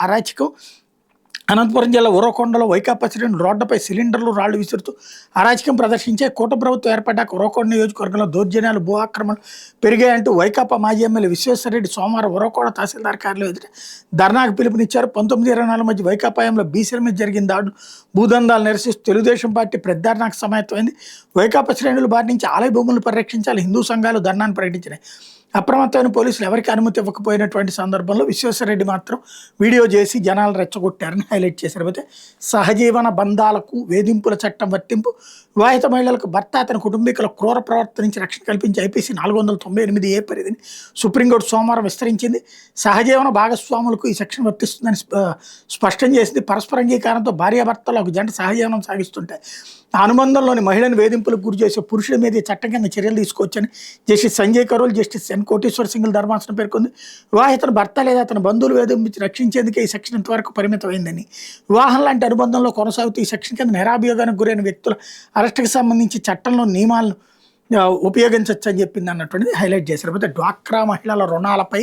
అరాచకం. అనంతపురం జిల్లా ఉరవకొండలో వైకాపా శ్రేణులు రోడ్డుపై సిలిండర్లు, రాళ్లు విసురుతూ అరాచకం ప్రదర్శించే కూటమి ప్రభుత్వం ఏర్పడ్డాక ఉరవకొండ నియోజకవర్గంలో దౌర్జన్యాలు, భూ ఆక్రమణలు పెరిగాయంటూ వైకాపా మాజీ ఎమ్మెల్యే విశ్వేశ్వరరెడ్డి సోమవారం ఉరవకొండ తహసీల్దార్ కార్యాలయం ఎదుట ధర్నాకు పిలుపునిచ్చారు. 1924 మధ్య వైకాపా హయాంలో బీసీల మీద జరిగిన దాడులు, భూదందాలు నిరసిస్తూ తెలుగుదేశం పార్టీ పెద్ద ధర్నాకు సమాయత్తమైంది. వైకాపా శ్రేణుల బారి నుంచి ఆలయ భూములను పరిరక్షించాలి హిందూ సంఘాలు ధర్నాను ప్రకటించినాయి. అప్రమత్తమైన పోలీసులు ఎవరికి అనుమతి ఇవ్వకపోయినటువంటి సందర్భంలో విశ్వేశ్వరరెడ్డి మాత్రం వీడియో చేసి జనాలు రెచ్చగొట్టారని హైలైట్ చేశారు. అయితే సహజీవన బంధాలకు వేధింపుల చట్టం వర్తింపు, వివాహిత మహిళలకు భర్త అతని కుటుంబీకుల క్రూర ప్రవర్తన నుంచి రక్షణ కల్పించే ఐపీసీ 498A పరిధిని సుప్రీంకోర్టు సోమవారం విస్తరించింది. సహజీవన భాగస్వాములకు ఈ సెక్షన్ వర్తిస్తుందని స్పష్టం చేసింది. పరస్పర అంగీకారంతో భార్యాభర్తలు ఒక జంట సహజీవనం సాగిస్తుంటాయి. ఆ అనుబంధంలోని మహిళను వేధింపులకు గురి చేసే పురుషుల మీద ఈ చట్టం కింద చర్యలు తీసుకోవచ్చని justice Sanjay Karol, justice N Koteswara single ధర్మాసనం పేర్కొంది. వివాహితను భర్త లేదా అతని బంధువులు వేధించి రక్షించేందుకే ఈ సెక్షన్ ఇంతవరకు పరిమితమైందని, వివాహం లాంటి అనుబంధంలో కొనసాగుతూ ఈ సెక్షన్ కింద నిరాభియోగానికి గురైన వ్యక్తుల అరెస్టుకు సంబంధించి చట్టంలో నియమాలను ఉపయోగించవచ్చు అని చెప్పింది అన్నటువంటిది హైలైట్ చేశారు. అయితే డ్వాక్రా మహిళల రుణాలపై